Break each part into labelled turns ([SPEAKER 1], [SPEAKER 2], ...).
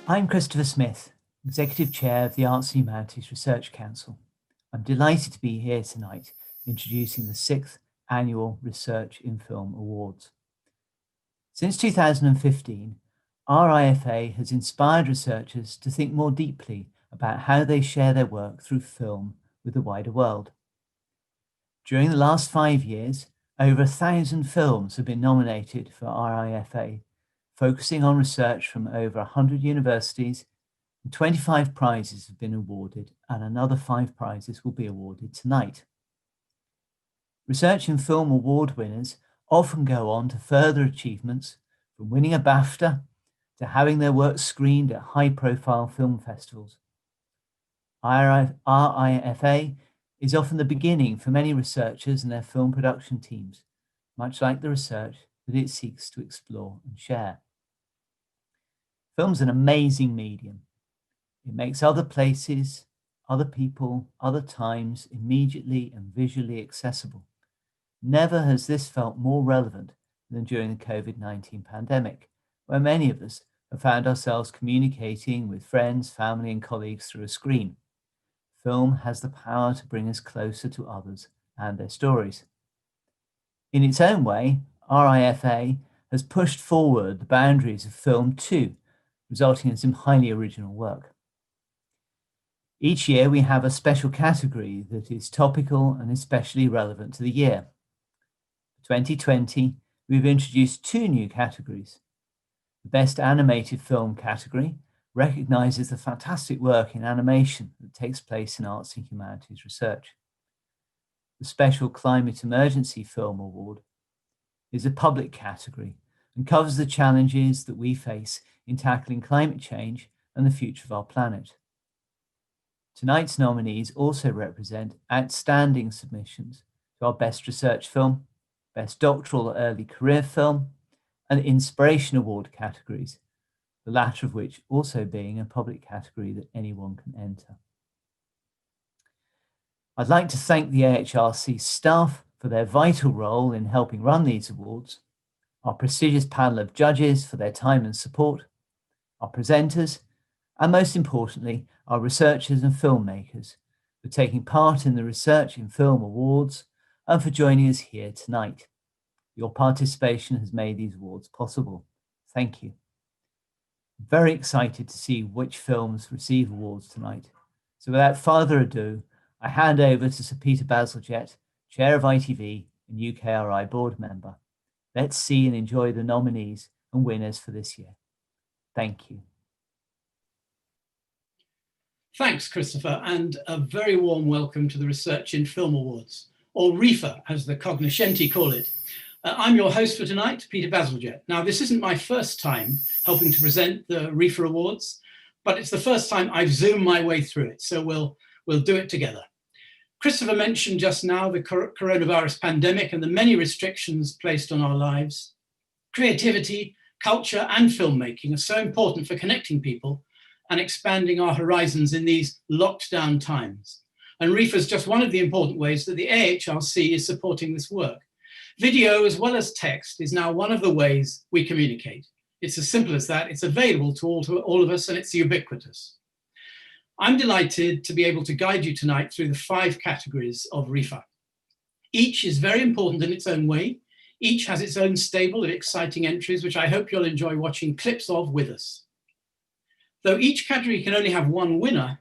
[SPEAKER 1] I'm Christopher Smith, Executive Chair of the Arts and Humanities Research Council. I'm delighted to be here tonight introducing the 6th Annual Research in Film Awards. Since 2015, RIFA has inspired researchers to think more deeply about how they share their work through film with the wider world. During the last 5 years, over 1,000 films have been nominated for RIFA, focusing on research from over 100 universities, and 25 prizes have been awarded, and another 5 prizes will be awarded tonight. Research in Film Award winners often go on to further achievements, from winning a BAFTA to having their work screened at high-profile film festivals. RIFA is often the beginning for many researchers and their film production teams, much like the research that it seeks to explore and share. Film's an amazing medium. It makes other places, other people, other times immediately and visually accessible. Never has this felt more relevant than during the COVID-19 pandemic, where many of us have found ourselves communicating with friends, family, and colleagues through a screen. Film has the power to bring us closer to others and their stories. In its own way, RIFA has pushed forward the boundaries of film too, resulting in some highly original work. Each year we have a special category that is topical and especially relevant to the year. For 2020, we've introduced 2 new categories. The Best Animated Film category recognises the fantastic work in animation that takes place in arts and humanities research. The Special Climate Emergency Film Award is a public category and covers the challenges that we face in tackling climate change and the future of our planet. Tonight's nominees also represent outstanding submissions to our Best Research Film, Best Doctoral or Early Career Film, and Inspiration Award categories, the latter of which also being a public category that anyone can enter. I'd like to thank the AHRC staff for their vital role in helping run these awards, our prestigious panel of judges for their time and support, our presenters, and most importantly, our researchers and filmmakers for taking part in the Research in Film Awards and for joining us here tonight. Your participation has made these awards possible. Thank you. I'm very excited to see which films receive awards tonight. So without further ado, I hand over to Sir Peter Bazalgette, Chair of ITV and UKRI board member. Let's see and enjoy the nominees and winners for this year. Thank you.
[SPEAKER 2] Thanks, Christopher, and a very warm welcome to the Research in Film Awards, or RIFA, as the cognoscenti call it. I'm your host for tonight, Peter Bazalgette. Now, this isn't my first time helping to present the RIFA Awards, but it's the first time I've zoomed my way through it, so we'll do it together. Christopher mentioned just now the coronavirus pandemic and the many restrictions placed on our lives. Creativity, culture, and filmmaking are so important for connecting people and expanding our horizons in these locked down times. And RIFA is just one of the important ways that the AHRC is supporting this work. Video, as well as text, is now one of the ways we communicate. It's as simple as that. It's available to all of us, and it's ubiquitous. I'm delighted to be able to guide you tonight through the 5 categories of RIFA. Each is very important in its own way. Each has its own stable of exciting entries, which I hope you'll enjoy watching clips of with us. Though each category can only have one winner,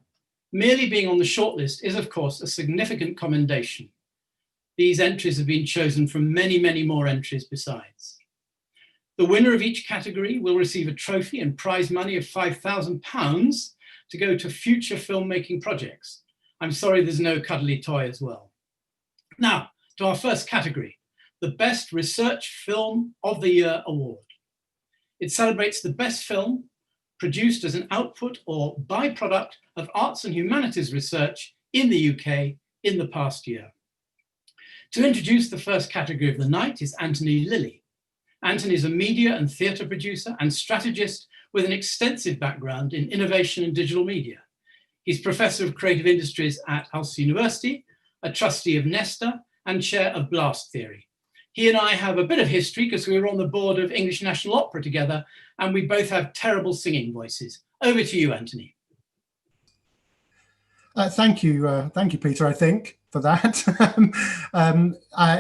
[SPEAKER 2] merely being on the shortlist is, of course, a significant commendation. These entries have been chosen from many, many more entries besides. The winner of each category will receive a trophy and prize money of £5,000 to go to future filmmaking projects. I'm sorry there's no cuddly toy as well. Now, to our first category, the Best Research Film of the Year Award. It celebrates the best film produced as an output or byproduct of arts and humanities research in the UK in the past year. To introduce the first category of the night is Anthony Lilly. Anthony is a media and theatre producer and strategist with an extensive background in innovation and digital media. He's Professor of Creative Industries at Ulster University, a trustee of Nesta, and chair of Blast Theory. He and I have a bit of history because we were on the board of English National Opera together, and we both have terrible singing voices. Over to you, Anthony.
[SPEAKER 3] Thank you, Peter, I think, for that.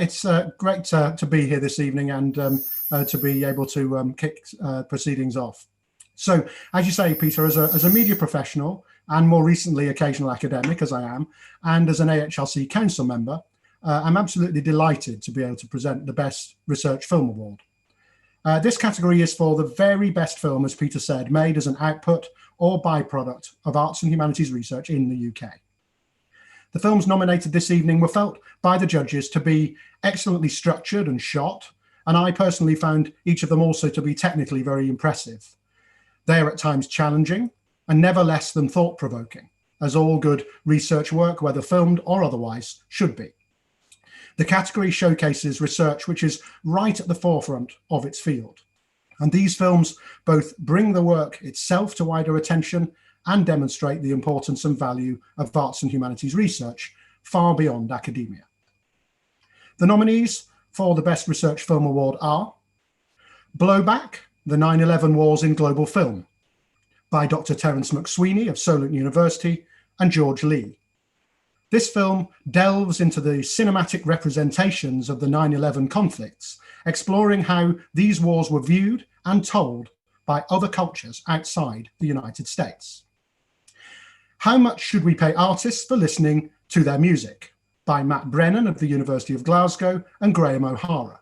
[SPEAKER 3] It's great to be here this evening and to be able to kick proceedings off. So, as you say, Peter, as a media professional and more recently occasional academic, as I am, and as an AHLC council member, I'm absolutely delighted to be able to present the Best Research Film Award. This category is for the very best film, as Peter said, made as an output or byproduct of arts and humanities research in the UK. The films nominated this evening were felt by the judges to be excellently structured and shot, and I personally found each of them also to be technically very impressive. They are at times challenging and never less than thought-provoking, as all good research work, whether filmed or otherwise, should be. The category showcases research which is right at the forefront of its field. And these films both bring the work itself to wider attention and demonstrate the importance and value of arts and humanities research far beyond academia. The nominees for the Best Research Film Award are Blowback, The 9/11 Wars in Global Film, by Dr. Terence McSweeney of Solent University and George Lee. This film delves into the cinematic representations of the 9/11 conflicts, exploring how these wars were viewed and told by other cultures outside the United States. How Much Should We Pay Artists for Listening to Their Music? By Matt Brennan of the University of Glasgow and Graham O'Hara.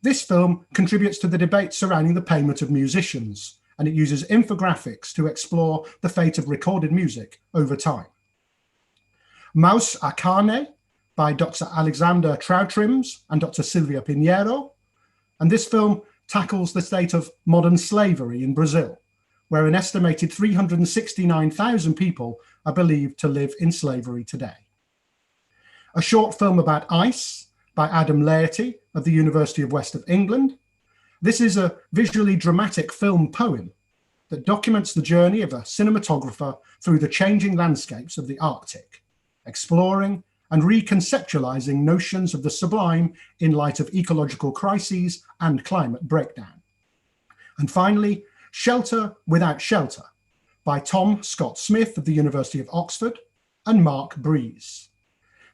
[SPEAKER 3] This film contributes to the debate surrounding the payment of musicians, and it uses infographics to explore the fate of recorded music over time. Maus a Carne by Dr. Alexander Troutrims and Dr. Silvia Pinheiro. And this film tackles the state of modern slavery in Brazil, where an estimated 369,000 people are believed to live in slavery today. A short film about ice by Adam Laity of the University of West of England. This is a visually dramatic film poem that documents the journey of a cinematographer through the changing landscapes of the Arctic, exploring and reconceptualizing notions of the sublime in light of ecological crises and climate breakdown. And finally, Shelter Without Shelter by Tom Scott Smith of the University of Oxford and Mark Breeze.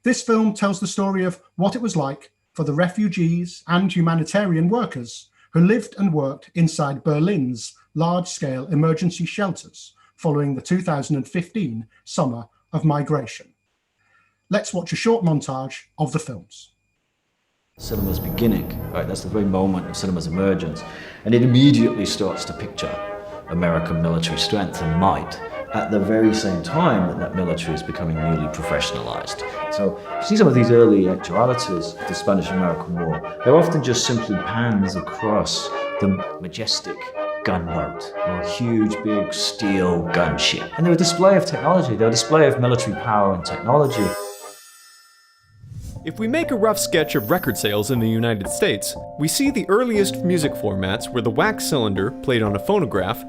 [SPEAKER 3] This film tells the story of what it was like for the refugees and humanitarian workers who lived and worked inside Berlin's large-scale emergency shelters following the 2015 summer of migration. Let's watch a short montage of the films.
[SPEAKER 4] Cinema's beginning, right? That's the very moment of cinema's emergence. And it immediately starts to picture American military strength and might at the very same time that that military is becoming newly professionalized. So you see some of these early actualities of the Spanish-American War. They're often just simply pans across the majestic gunboat, a huge, big steel gunship. And they're a display of technology. They're a display of military power and technology.
[SPEAKER 5] If we make a rough sketch of record sales in the United States, we see the earliest music formats were the wax cylinder played on a phonograph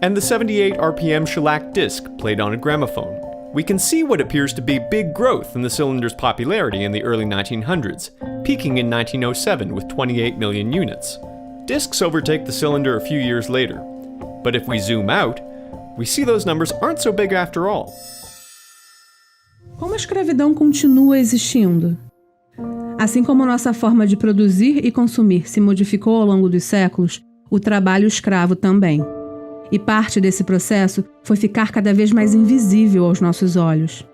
[SPEAKER 5] and the 78 RPM shellac disc played on a gramophone. We can see what appears to be big growth in the cylinder's popularity in the early 1900s, peaking in 1907 with 28 million units. discs overtake the cylinder a few years later. But if we zoom out, we see those numbers aren't so big after all.
[SPEAKER 6] Como a escravidão continua existindo? Assim como nossa forma de produzir e consumir se modificou ao longo dos séculos, o trabalho escravo também. E parte desse processo foi ficar cada vez mais invisível aos nossos olhos.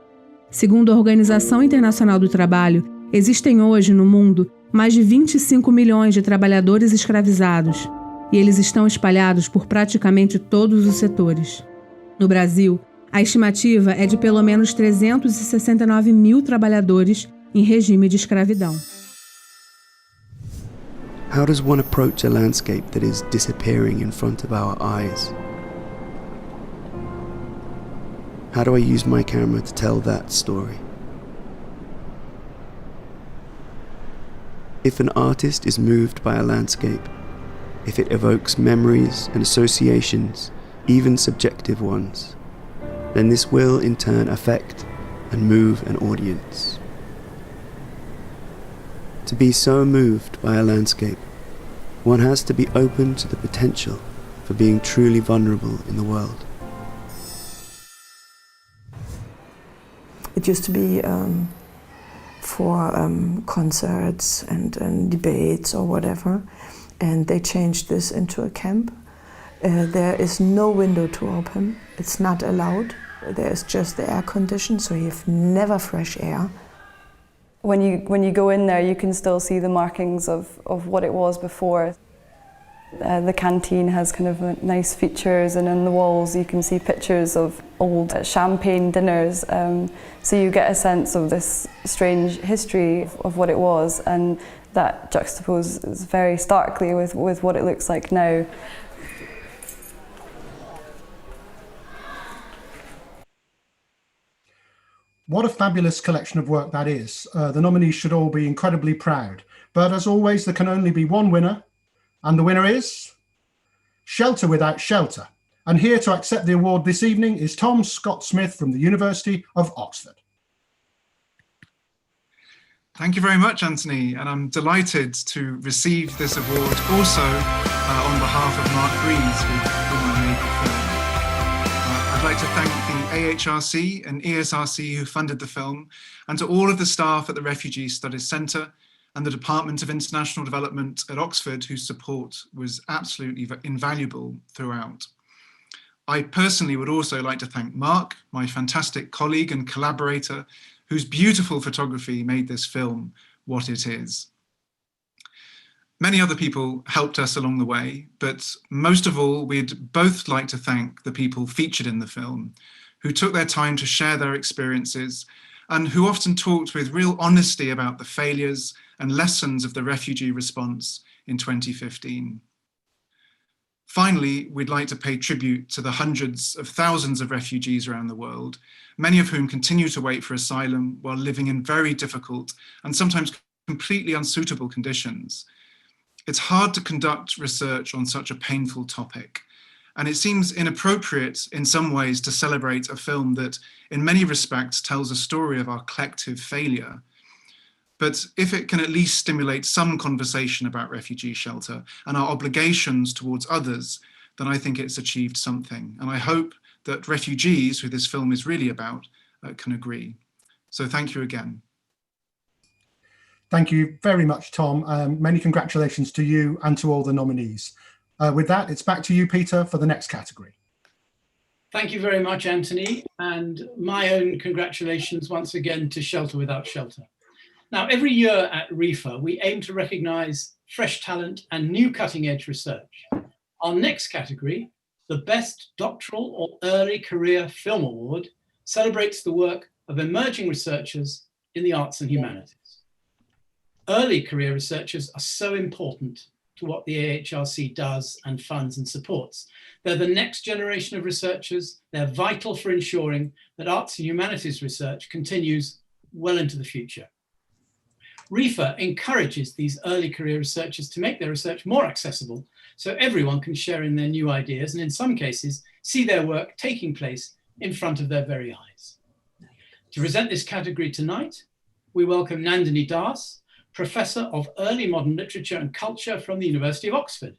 [SPEAKER 6] Segundo a Organização Internacional do Trabalho, existem hoje no mundo mais de 25 milhões de trabalhadores escravizados, e eles estão espalhados por praticamente todos os setores. No Brasil, a estimativa é de pelo menos 369 mil trabalhadores em regime de escravidão.
[SPEAKER 7] How does one approach a landscape that is disappearing in front of our eyes? How do I use my camera to tell that story? If an artist is moved by a landscape, if it evokes memories and associations, even subjective ones, then this will in turn affect and move an audience. To be so moved by a landscape, one has to be open to the potential for being truly vulnerable in the world.
[SPEAKER 8] It used to be for concerts and debates or whatever, and they changed this into a camp. There is no window to open, it's not allowed. There is just the air condition, so you have never fresh air.
[SPEAKER 9] When you go in there, you can still see the markings of what it was before. The canteen has kind of nice features, and on the walls you can see pictures of old champagne dinners. So you get a sense of this strange history of what it was, and that juxtaposes very starkly with what it looks like now.
[SPEAKER 3] What a fabulous collection of work that is. The nominees should all be incredibly proud. But as always, there can only be one winner. And the winner is Shelter Without Shelter. And here to accept the award this evening is Tom Scott-Smith from the University of Oxford.
[SPEAKER 10] Thank you very much, Anthony. And I'm delighted to receive this award also on behalf of Mark Breeze, with whom I made the film. I'd like to thank the AHRC and ESRC who funded the film, and to all of the staff at the Refugee Studies Centre and the Department of International Development at Oxford, whose support was absolutely invaluable throughout. I personally would also like to thank Mark, my fantastic colleague and collaborator, whose beautiful photography made this film what it is. Many other people helped us along the way, but most of all, we'd both like to thank the people featured in the film, who took their time to share their experiences and who often talked with real honesty about the failures and lessons of the refugee response in 2015. Finally, we'd like to pay tribute to the hundreds of thousands of refugees around the world, many of whom continue to wait for asylum while living in very difficult and sometimes completely unsuitable conditions. It's hard to conduct research on such a painful topic, and it seems inappropriate in some ways to celebrate a film that in many respects tells a story of our collective failure. But if it can at least stimulate some conversation about refugee shelter and our obligations towards others, then I think it's achieved something. And I hope that refugees, who this film is really about, can agree. So thank you again.
[SPEAKER 3] Thank you very much, Tom. Many congratulations to you and to all the nominees. With that, it's back to you, Peter, for the next category.
[SPEAKER 2] Thank you very much, Anthony. And my own congratulations once again to Shelter Without Shelter. Now, every year at RIFA, we aim to recognise fresh talent and new cutting-edge research. Our next category, the Best Doctoral or Early Career Film Award, celebrates the work of emerging researchers in the arts and humanities. Early career researchers are so important to what the AHRC does and funds and supports. They're the next generation of researchers. They're vital for ensuring that arts and humanities research continues well into the future. RIFA encourages these early career researchers to make their research more accessible so everyone can share in their new ideas and in some cases see their work taking place in front of their very eyes. To present this category tonight, we welcome Nandini Das Professor of Early Modern Literature and Culture from the University of Oxford,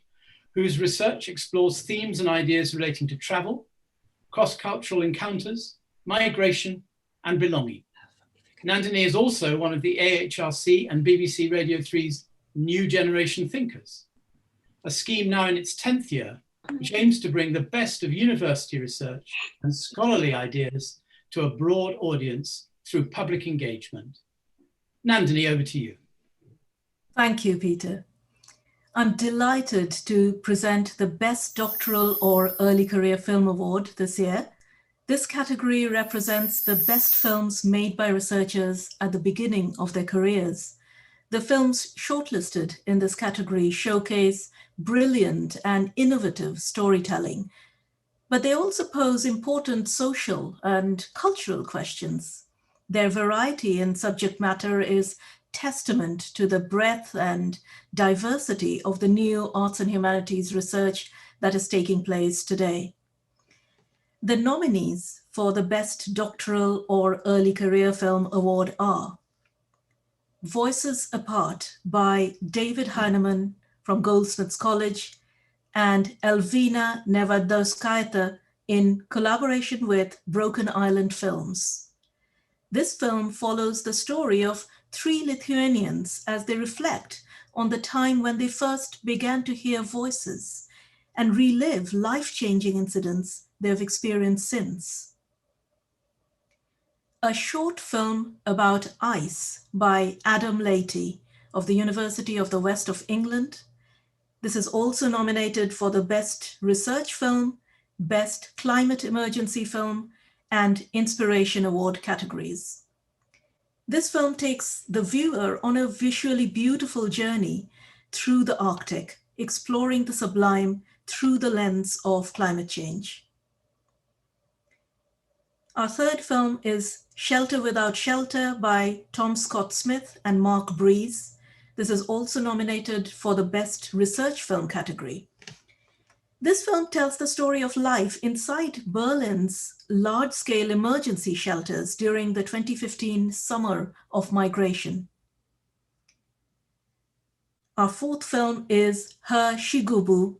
[SPEAKER 2] whose research explores themes and ideas relating to travel, cross-cultural encounters, migration, and belonging. Nandini is also one of the AHRC and BBC Radio 3's New Generation Thinkers, a scheme now in its 10th year, which aims to bring the best of university research and scholarly ideas to a broad audience through public engagement. Nandini, over to you.
[SPEAKER 11] Thank you, Peter. I'm delighted to present the Best Doctoral or Early Career Film Award this year. This category represents the best films made by researchers at the beginning of their careers. The films shortlisted in this category showcase brilliant and innovative storytelling, but they also pose important social and cultural questions. Their variety in subject matter is testament to the breadth and diversity of the new arts and humanities research that is taking place today. The nominees for the Best Doctoral or Early Career Film Award are Voices Apart by David Heinemann from Goldsmiths College and Elvina Nevadauskaite in collaboration with Broken Island Films. This film follows the story of 3 Lithuanians as they reflect on the time when they first began to hear voices and relive life-changing incidents they have experienced since. A short film about ice by Adam Leahy of the University of the West of England. This is also nominated for the Best Research Film, Best Climate Emergency Film, and Inspiration Award categories. This film takes the viewer on a visually beautiful journey through the Arctic, exploring the sublime through the lens of climate change. Our third film is Shelter Without Shelter by Tom Scott Smith and Mark Breeze. This is also nominated for the Best Research Film category. This film tells the story of life inside Berlin's large-scale emergency shelters during the 2015 summer of migration. Our fourth film is Her Shigubu,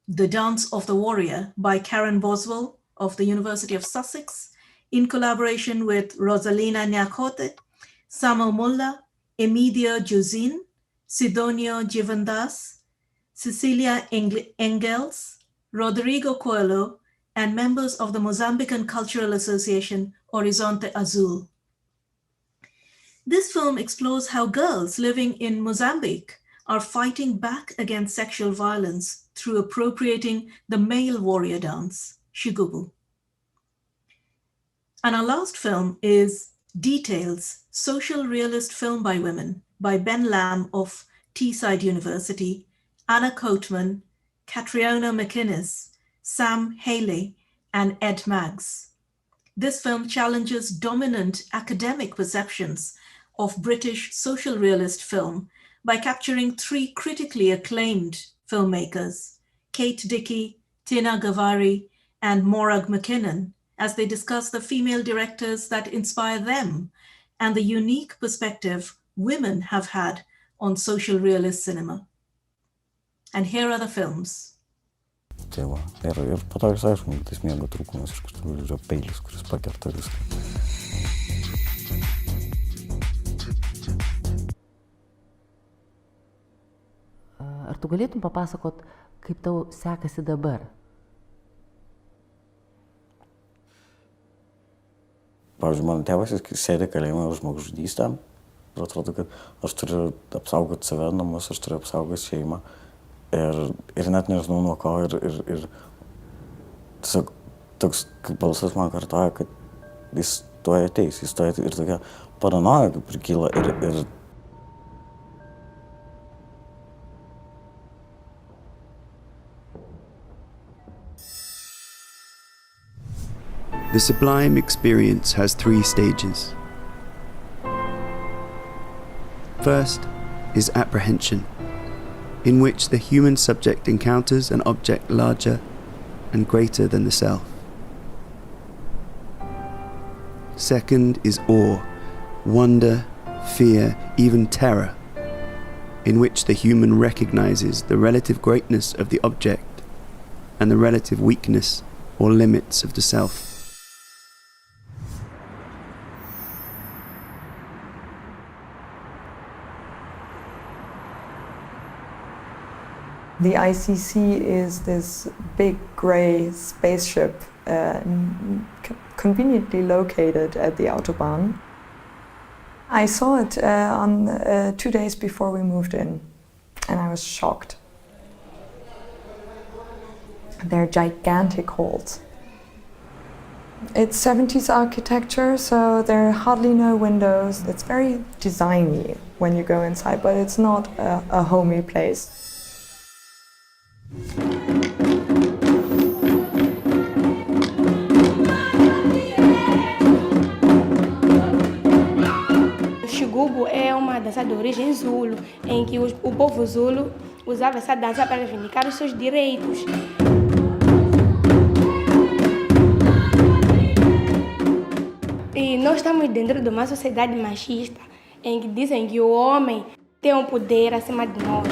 [SPEAKER 11] The Dance of the Warrior by Karen Boswell of the University of Sussex, in collaboration with Rosalina Nyakhote, Samo Mulla, Emidio Juzin, Sidonio Givendas, Cecilia Engels, Rodrigo Coelho, and members of the Mozambican Cultural Association Horizonte Azul. This film explores how girls living in Mozambique are fighting back against sexual violence through appropriating the male warrior dance, Shigubu. And our last film is Details, Social Realist Film by Women by Ben Lamb of Teesside University, Anna Coatman, Catriona McInnes, Sam Haley, and Ed Maggs. This film challenges dominant academic perceptions of British social realist film by capturing 3 critically acclaimed filmmakers, Kate Dickie, Tina Gavari, and Morag McKinnon, as they discuss the female directors that inspire them and the unique perspective women have had on social realist cinema. And here are the films.
[SPEAKER 12] Tai va, ir po to jūs aišku, tas miego trūkumas, iš tikrųjų yra peilis, kuris pakerta viską.
[SPEAKER 13] Ar tu galėtum papasakot, kaip tau sekasi dabar?
[SPEAKER 12] Pavyzdžiui, mano tėvas sėdi kalėjime už žmogžudystę ir atrodo, kad aš turiu apsaugoti save, namus, aš turiu apsaugoti šeimą ir net nežinau nuo ko ir tiesiog toks balsas man kartoja, kad jis tuoj ateis, jis tuoj ateis ir tokia paranoja kaip ir kyla ir
[SPEAKER 7] The sublime experience has 3 stages. First is apprehension, in which the human subject encounters an object larger and greater than the self. Second is awe, wonder, fear, even terror, in which the human recognizes the relative greatness of the object and the relative weakness or limits of the self.
[SPEAKER 8] The ICC is this big grey spaceship conveniently located at the Autobahn. I saw it on 2 days before we moved in, and I was shocked. They're gigantic halls. It's 70s architecture, so there are hardly no windows. It's very designy when you go inside, but it's not a homey place.
[SPEAKER 14] Xigubu é uma dança de origem Zulu, em que o povo Zulu usava essa dança para reivindicar os seus direitos. E nós estamos dentro de uma sociedade machista, em que dizem que o homem tem um poder acima de nós.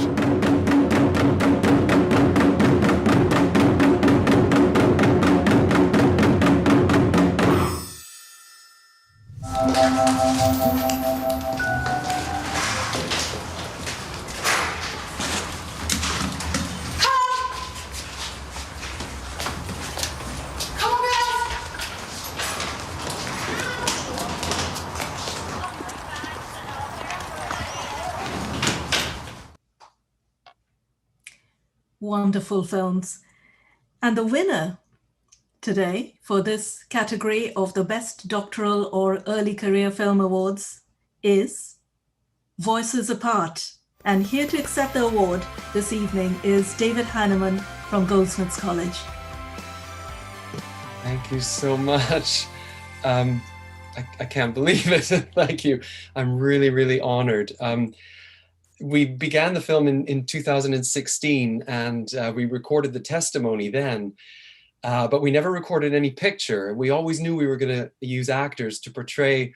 [SPEAKER 11] Wonderful films. And the winner today for this category of the Best Doctoral or Early Career Film Awards is Voices Apart. And here to accept the award this evening is David Heinemann from Goldsmiths College.
[SPEAKER 5] Thank you so much. I can't believe it. Thank you. I'm really, really honored. We began the film in 2016, and we recorded the testimony then, but we never recorded any picture. We always knew we were going to use actors to portray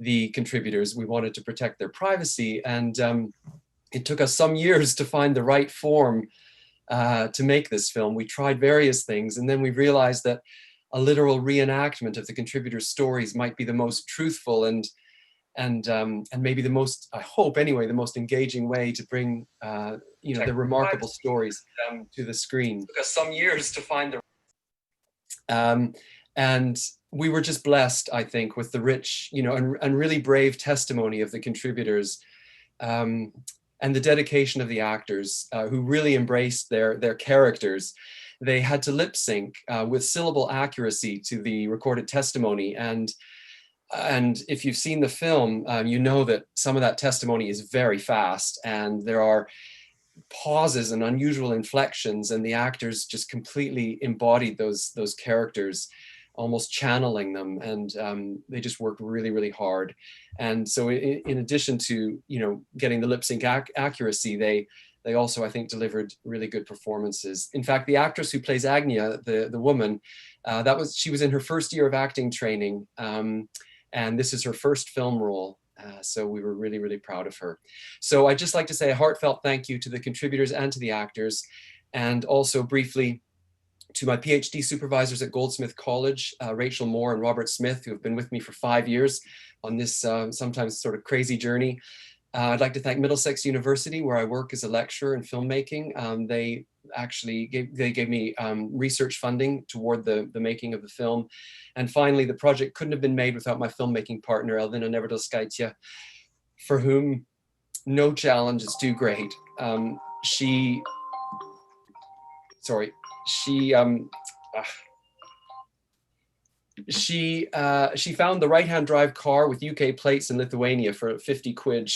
[SPEAKER 5] the contributors. We wanted to protect their privacy, and it took us some years to find the right form to make this film. We tried various things, and then we realized that a literal reenactment of the contributors' stories might be the most truthful and maybe the most, I hope anyway, the most engaging way to bring the remarkable stories to the screen. It took us some years to find the and we were just blessed, I think, with the rich, and really brave testimony of the contributors, and the dedication of the actors who really embraced their characters. They had to lip sync with syllable accuracy to the recorded testimony, and if you've seen the film, you know that some of that testimony is very fast, and there are pauses and unusual inflections, and the actors just completely embodied those characters, almost channeling them, and they just worked really, really hard. And so in addition to getting the lip sync accuracy, they also, I think, delivered really good performances. In fact, the actress who plays Agnia, the woman, she was in her first year of acting training, and this is her first film role. So we were really, really proud of her. So I'd just like to say a heartfelt thank you to the contributors and to the actors, and also briefly to my PhD supervisors at Goldsmith College, Rachel Moore and Robert Smith, who have been with me for 5 years on this sometimes sort of crazy journey. I'd like to thank Middlesex University, where I work as a lecturer in filmmaking. They actually gave me research funding toward the making of the film. And finally, the project couldn't have been made without my filmmaking partner, Elvina Neverdal-Skaitia, for whom no challenge is too great. She found the right-hand drive car with UK plates in Lithuania for 50 quid.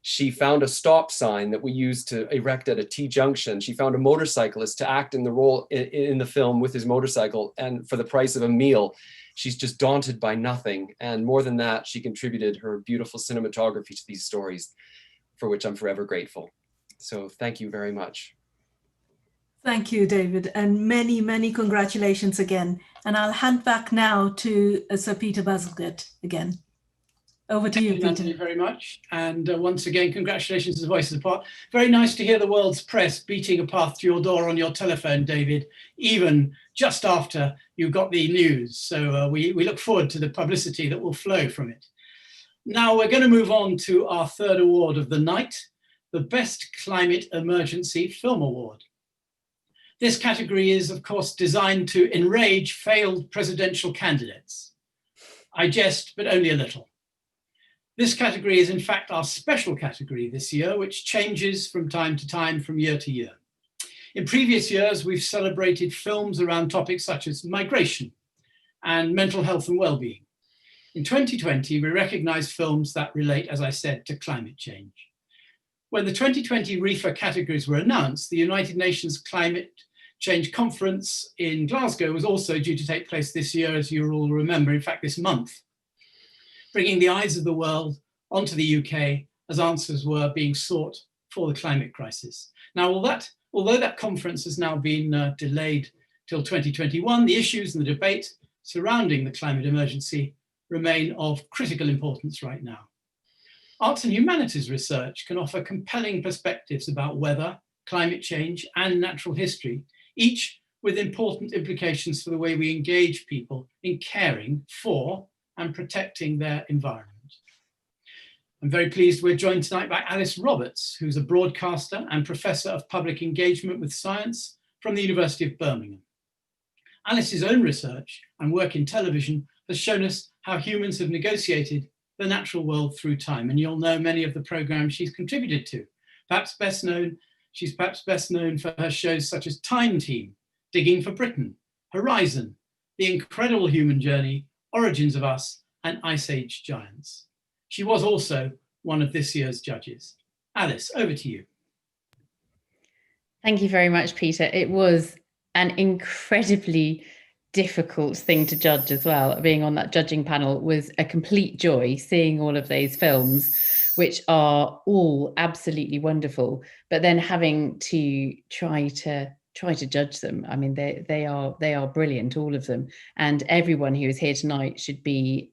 [SPEAKER 5] She found a stop sign that we used to erect at a T-junction. She found a motorcyclist to act in the role in the film with his motorcycle, and for the price of a meal. She's just daunted by nothing. And more than that, she contributed her beautiful cinematography to these stories, for which I'm forever grateful. So thank you very much.
[SPEAKER 11] Thank you, David, and many, many congratulations again. And I'll hand back now to Sir Peter Bazalgette again. Over to you,
[SPEAKER 2] Thank you,
[SPEAKER 11] Peter.
[SPEAKER 2] Anthony, very much. And once again, congratulations to Voices Apart. Very nice to hear the world's press beating a path to your door on your telephone, David, even just after you got the news. So we look forward to the publicity that will flow from it. Now we're going to move on to our third award of the night, the Best Climate Emergency Film Award. This category is, of course, designed to enrage failed presidential candidates. I jest, but only a little. This category is in fact our special category this year, which changes from time to time, from year to year. In previous years, we've celebrated films around topics such as migration and mental health and well-being. In 2020, we recognize films that relate, as I said, to climate change. When the 2020 RIFA categories were announced, the United Nations Climate Change Conference in Glasgow was also due to take place this year, as you all remember, in fact, this month, bringing the eyes of the world onto the UK as answers were being sought for the climate crisis. Now, although that conference has now been delayed till 2021, the issues and the debate surrounding the climate emergency remain of critical importance right now. Arts and humanities research can offer compelling perspectives about weather, climate change, and natural history, each with important implications for the way we engage people in caring for and protecting their environment. I'm very pleased we're joined tonight by Alice Roberts, who's a broadcaster and Professor of Public Engagement with Science from the University of Birmingham. Alice's own research and work in television has shown us how humans have negotiated the natural world through time, and you'll know many of the programs she's contributed to. She's perhaps best known for her shows such as Time Team, Digging for Britain, Horizon, The Incredible Human Journey, Origins of Us, and Ice Age Giants. She was also one of this year's judges. Alice, over to you.
[SPEAKER 15] Thank you very much, Peter. It was an incredibly difficult thing to judge as well. Being on that judging panel was a complete joy, seeing all of those films, which are all absolutely wonderful, but then having to try to judge them. I mean, they are brilliant, all of them, and everyone who is here tonight should be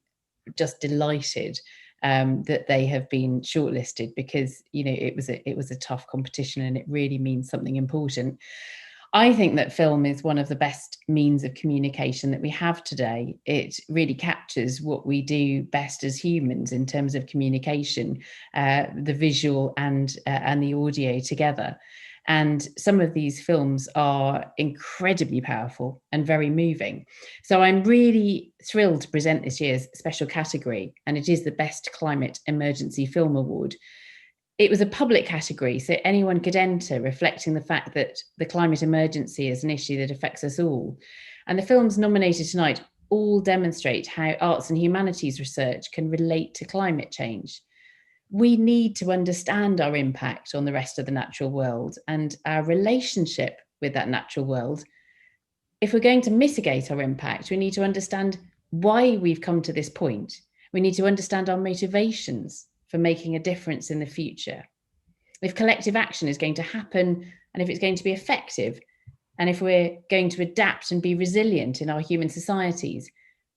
[SPEAKER 15] just delighted that they have been shortlisted, because it was a tough competition and it really means something important. I think that film is one of the best means of communication that we have today. It really captures what we do best as humans in terms of communication, the visual and the audio together. And some of these films are incredibly powerful and very moving. So I'm really thrilled to present this year's special category, and it is the Best Climate Emergency Film Award. It was a public category, so anyone could enter, reflecting the fact that the climate emergency is an issue that affects us all. And the films nominated tonight all demonstrate how arts and humanities research can relate to climate change. We need to understand our impact on the rest of the natural world and our relationship with that natural world. If we're going to mitigate our impact, we need to understand why we've come to this point. We need to understand our motivations for making a difference in the future. If collective action is going to happen, and if it's going to be effective, and if we're going to adapt and be resilient in our human societies,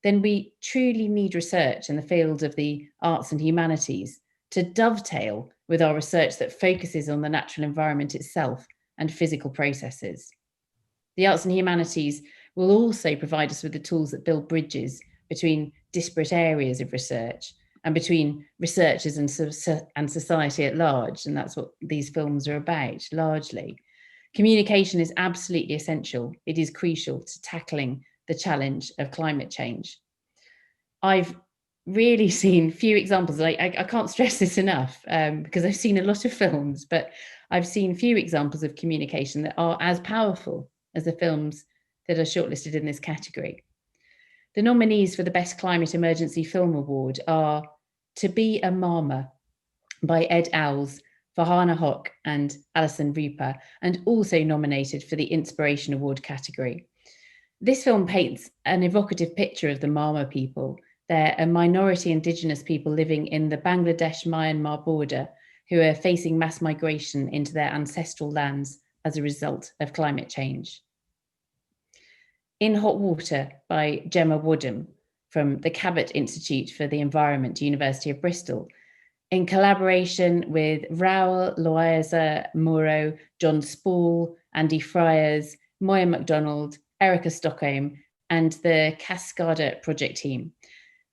[SPEAKER 15] then we truly need research in the field of the arts and humanities to dovetail with our research that focuses on the natural environment itself and physical processes. The arts and humanities will also provide us with the tools that build bridges between disparate areas of research and between researchers and society at large. And that's what these films are about, largely. Communication is absolutely essential. It is crucial to tackling the challenge of climate change. I've really seen few examples. I can't stress this enough because I've seen a lot of films, but I've seen few examples of communication that are as powerful as the films that are shortlisted in this category. The nominees for the Best Climate Emergency Film Award are To Be a Mama by Ed Owls, Farhana Hoque and Alison Rupa, and also nominated for the Inspiration Award category. This film paints an evocative picture of the Mama people. They're a minority Indigenous people living in the Bangladesh-Myanmar border who are facing mass migration into their ancestral lands as a result of climate change. In Hot Water by Gemma Woodham, from the Cabot Institute for the Environment, University of Bristol, in collaboration with Raoul Loaiza Muro, John Spall, Andy Friars, Moya MacDonald, Erica Stockholm, and the Cascada project team.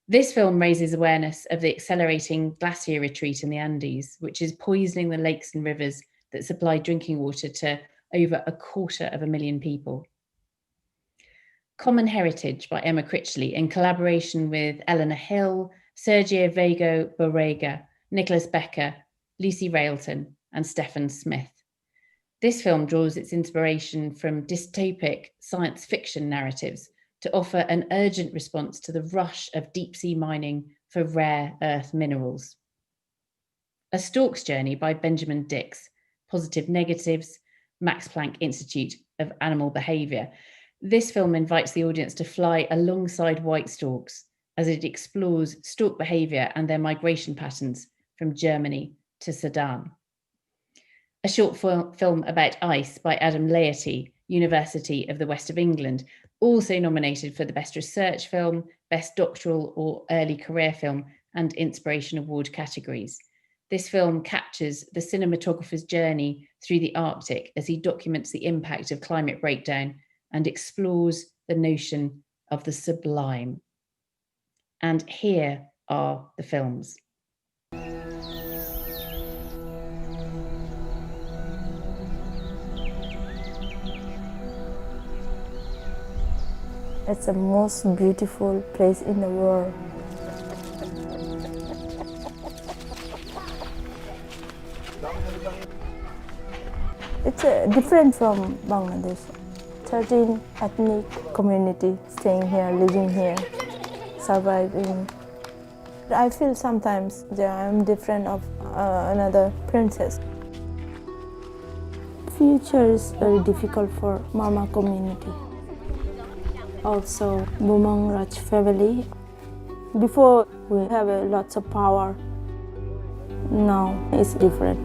[SPEAKER 15] This film raises awareness of the accelerating glacier retreat in the Andes, which is poisoning the lakes and rivers that supply drinking water to over 250,000 people. Common Heritage by Emma Critchley, in collaboration with Eleanor Hill, Sergio Vego Borrega, Nicholas Becker, Lucy Railton, and Stephen Smith. This film draws its inspiration from dystopic science fiction narratives to offer an urgent response to the rush of deep sea mining for rare earth minerals. A Stork's Journey by Benjamin Dix, Positive Negatives, Max Planck Institute of Animal Behaviour. This film invites the audience to fly alongside white storks as it explores stork behaviour and their migration patterns from Germany to Sudan. A short film about ice by Adam Laity, University of the West of England, also nominated for the Best Research Film, Best Doctoral or Early Career Film, and Inspiration Award categories. This film captures the cinematographer's journey through the Arctic as he documents the impact of climate breakdown and explores the notion of the sublime. And here are the films.
[SPEAKER 14] It's the most beautiful place in the world. It's different from Bangladesh. 13 ethnic community staying here, living here, surviving. I feel sometimes that I'm different of another princess. Future is very difficult for Mama community. Also, Bumang Raj family. Before we have lots of power. Now it's different.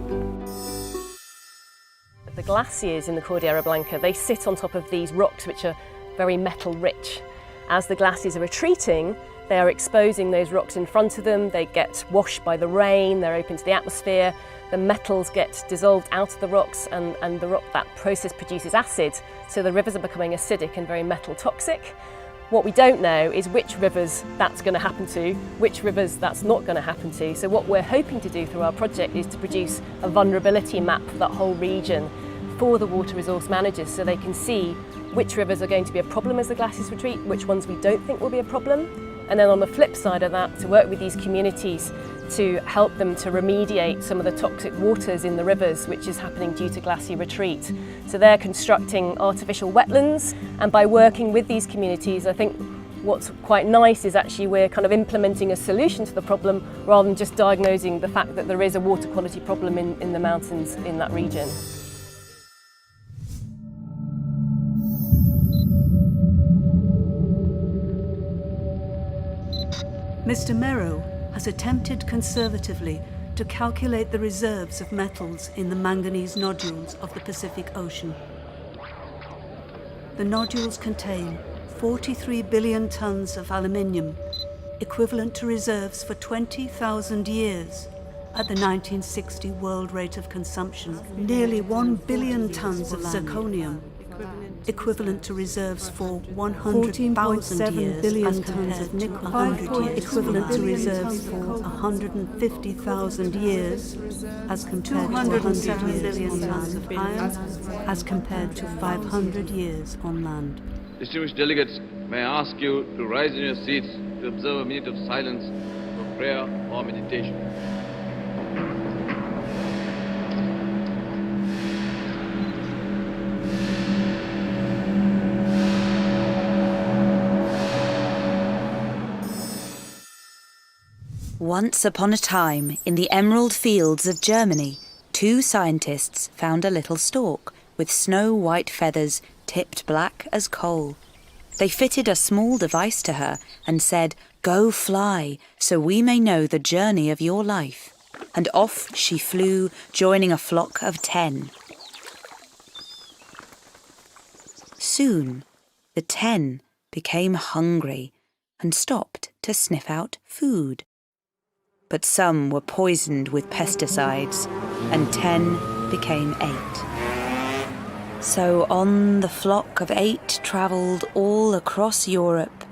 [SPEAKER 16] The glaciers in the Cordillera Blanca, they sit on top of these rocks which are very metal rich. As the glaciers are retreating, they are exposing those rocks in front of them, they get washed by the rain, they're open to the atmosphere, the metals get dissolved out of the rocks and that process produces acid, so the rivers are becoming acidic and very metal toxic. What we don't know is which rivers that's going to happen to, which rivers that's not going to happen to. So what we're hoping to do through our project is to produce a vulnerability map for that whole region for the water resource managers so they can see which rivers are going to be a problem as the glaciers retreat, which ones we don't think will be a problem. And then on the flip side of that, to work with these communities to help them to remediate some of the toxic waters in the rivers, which is happening due to glacier retreat. So they're constructing artificial wetlands, and by working with these communities, I think what's quite nice is actually we're kind of implementing a solution to the problem rather than just diagnosing the fact that there is a water quality problem in the mountains in that region.
[SPEAKER 17] Mr. Merrow has attempted conservatively to calculate the reserves of metals in the manganese nodules of the Pacific Ocean. The nodules contain 43 billion tons of aluminium, equivalent to reserves for 20,000 years at the 1960 world rate of consumption. Nearly 1 billion tons of zirconium, equivalent to reserves for 100,000 years as compared to 100 years, equivalent to reserves for 150,000 years as compared to 100 years on land, iron as compared to 500 years on land.
[SPEAKER 18] Distinguished delegates, may I ask you to rise in your seats to observe a minute of silence for prayer or meditation.
[SPEAKER 19] Once upon a time, in the emerald fields of Germany, two scientists found a little stork with snow-white feathers tipped black as coal. They fitted a small device to her and said, "Go fly, so we may know the journey of your life." And off she flew, joining a flock of 10. Soon, the 10 became hungry and stopped to sniff out food. But some were poisoned with pesticides, and 10 became 8. So on the flock of 8 travelled all across Europe,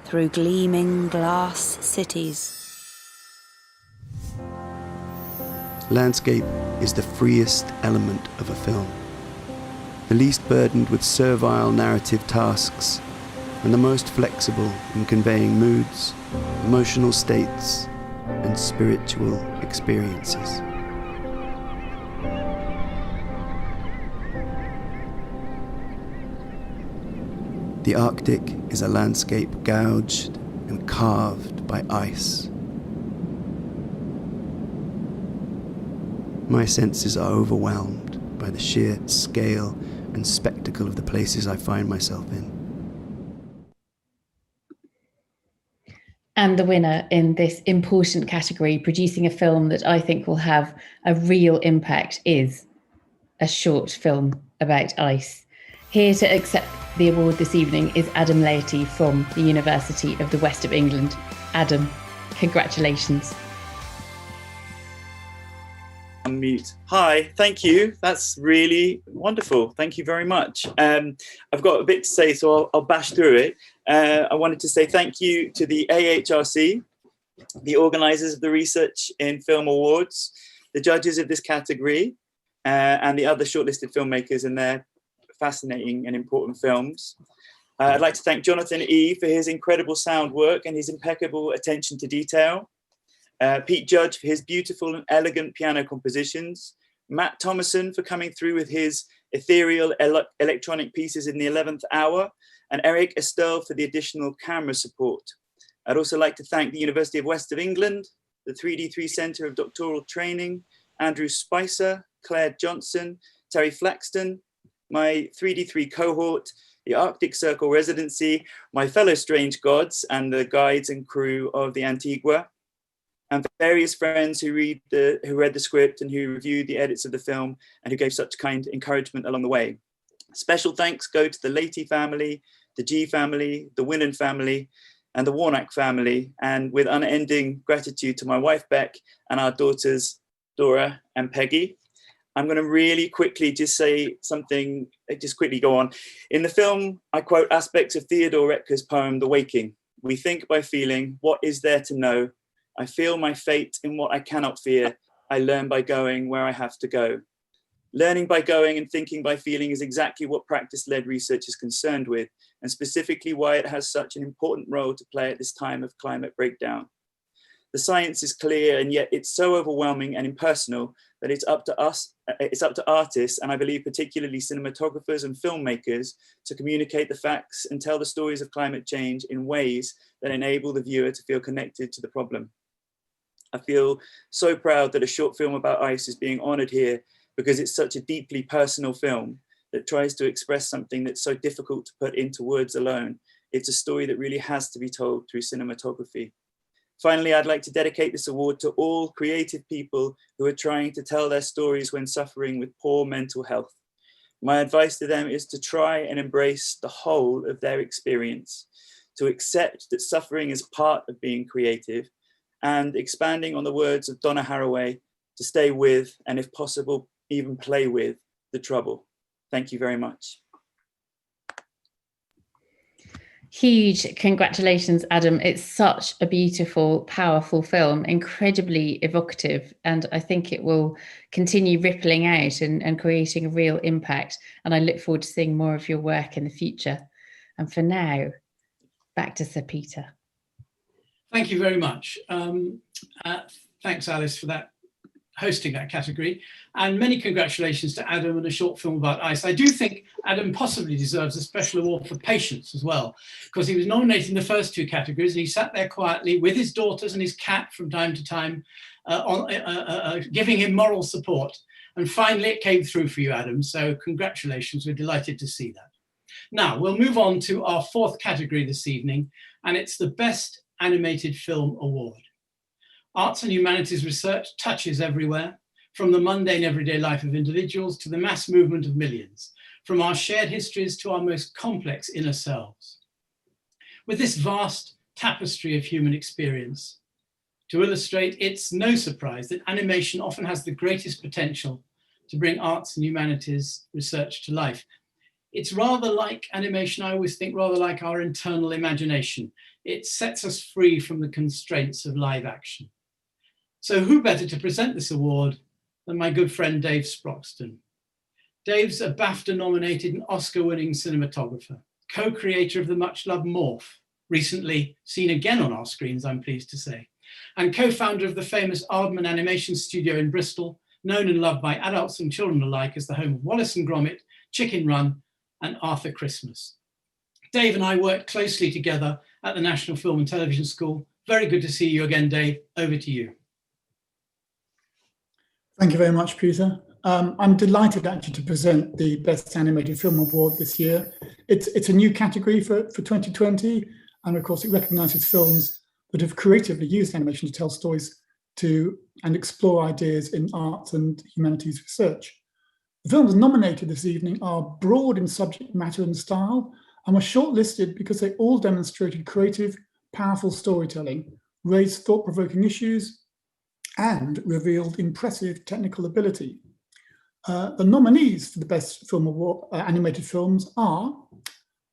[SPEAKER 19] through gleaming glass cities.
[SPEAKER 7] Landscape is the freest element of a film, the least burdened with servile narrative tasks, and the most flexible in conveying moods, emotional states, and spiritual experiences. The Arctic is a landscape gouged and carved by ice. My senses are overwhelmed by the sheer scale and spectacle of the places I find myself in.
[SPEAKER 15] And the winner in this important category, producing a film that I think will have a real impact, is a short film about ice. Here to accept the award this evening is Adam Laity from the University of the West of England. Adam, congratulations.
[SPEAKER 20] Unmute. Hi, thank you. That's really wonderful. Thank you very much. I've got a bit to say, so I'll bash through it. I wanted to say thank you to the AHRC, the organisers of the Research in Film Awards, the judges of this category, and the other shortlisted filmmakers and their fascinating and important films. I'd like to thank Jonathan E. for his incredible sound work and his impeccable attention to detail. Pete Judge for his beautiful and elegant piano compositions, Matt Thomason for coming through with his ethereal electronic pieces in the 11th hour, and Eric Estelle for the additional camera support. I'd also like to thank the University of West of England, the 3D3 Centre of Doctoral Training, Andrew Spicer, Claire Johnson, Terry Flaxton, my 3D3 cohort, the Arctic Circle residency, my fellow strange gods and the guides and crew of the Antigua, and various friends who read the script and who reviewed the edits of the film and who gave such kind encouragement along the way. Special thanks go to the Laity family, the G family, the Winnan family, and the Warnock family, and with unending gratitude to my wife Beck and our daughters Dora and Peggy. I'm going to really quickly just say something, just quickly go on. In the film, I quote aspects of Theodore Retker's poem, The Waking. We think by feeling, what is there to know? I feel my fate in what I cannot fear. I learn by going where I have to go. Learning by going and thinking by feeling is exactly what practice-led research is concerned with, and specifically why it has such an important role to play at this time of climate breakdown. The science is clear, and yet it's so overwhelming and impersonal that it's up to artists, and I believe particularly cinematographers and filmmakers, to communicate the facts and tell the stories of climate change in ways that enable the viewer to feel connected to the problem. I feel so proud that a short film about ice is being honoured here, because it's such a deeply personal film that tries to express something that's so difficult to put into words alone. It's a story that really has to be told through cinematography. Finally, I'd like to dedicate this award to all creative people who are trying to tell their stories when suffering with poor mental health. My advice to them is to try and embrace the whole of their experience, to accept that suffering is part of being creative, and expanding on the words of Donna Haraway, to stay with, and if possible, even play with the trouble. Thank you very much.
[SPEAKER 15] Huge congratulations, Adam. It's such a beautiful, powerful film, incredibly evocative, and I think it will continue rippling out and creating a real impact. And I look forward to seeing more of your work in the future. And for now, back to Sir Peter.
[SPEAKER 2] Thank you very much. Thanks, Alice, for that, hosting that category, and many congratulations to Adam and a short film about ice. I do think Adam possibly deserves a special award for patience as well, because he was nominated in the first 2 categories and he sat there quietly with his daughters and his cat from time to time, giving him moral support. And finally it came through for you, Adam, so congratulations, we're delighted to see that. Now we'll move on to our 4th category this evening, and it's the Best Animated Film Award. Arts and humanities research touches everywhere, from the mundane everyday life of individuals to the mass movement of millions, from our shared histories to our most complex inner selves. With this vast, tapestry of human experience. To illustrate, it's no surprise that animation often has the greatest potential to bring arts and humanities research to life. It's rather like animation, I always think, rather like our internal imagination. It sets us free from the constraints of live action. So who better to present this award than my good friend Dave Sproxton. Dave's a BAFTA-nominated and Oscar-winning cinematographer, co-creator of the much-loved Morph, recently seen again on our screens, I'm pleased to say, and co-founder of the famous Aardman Animation Studio in Bristol, known and loved by adults and children alike as the home of Wallace and Gromit, Chicken Run, and Arthur Christmas. Dave and I worked closely together at the National Film and Television School. Very good to see you again, Dave. Over to you.
[SPEAKER 21] Thank you very much, Peter. I'm delighted actually to present the Best Animated Film Award this year. It's a new category for 2020, and of course it recognises films that have creatively used animation to tell stories and explore ideas in art and humanities research. The films nominated this evening are broad in subject matter and style, and were shortlisted because they all demonstrated creative, powerful storytelling, raised thought-provoking issues, and revealed impressive technical ability. The nominees for the Best Film Award animated films are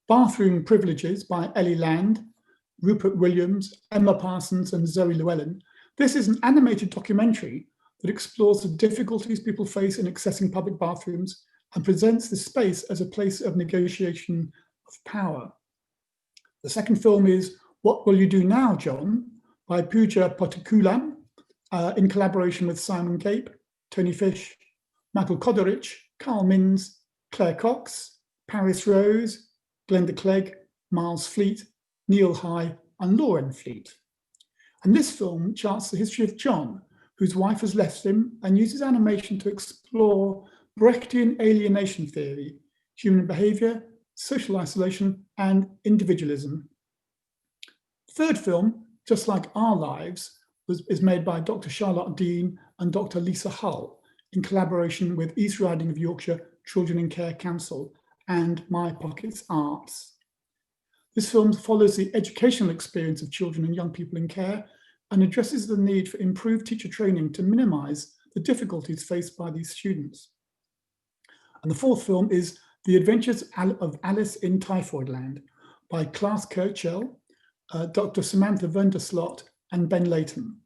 [SPEAKER 21] Bathroom Privileges by Ellie Land, Rupert Williams, Emma Parsons, and Zoe Llewellyn. This is an animated documentary that explores the difficulties people face in accessing public bathrooms and presents this space as a place of negotiation of power. The second film is What Will You Do Now, John? By Pooja Potikulam, in collaboration with Simon Gape, Tony Fish, Michael Koderich, Carl Minns, Claire Cox, Paris Rose, Glenda Clegg, Miles Fleet, Neil High, and Lauren Fleet. And this film charts the history of John, whose wife has left him, and uses animation to explore Brechtian alienation theory, human behavior, social isolation, and individualism. The third film, Just Like Our Lives, is made by Dr. Charlotte Dean and Dr. Lisa Hull in collaboration with East Riding of Yorkshire Children in Care Council and My Pockets Arts. This film follows the educational experience of children and young people in care and addresses the need for improved teacher training to minimise the difficulties faced by these students. And the fourth film is The Adventures of Alice in Typhoid Land by Klaas Kirchell, Dr. Samantha Vanderslot, and Ben Layton.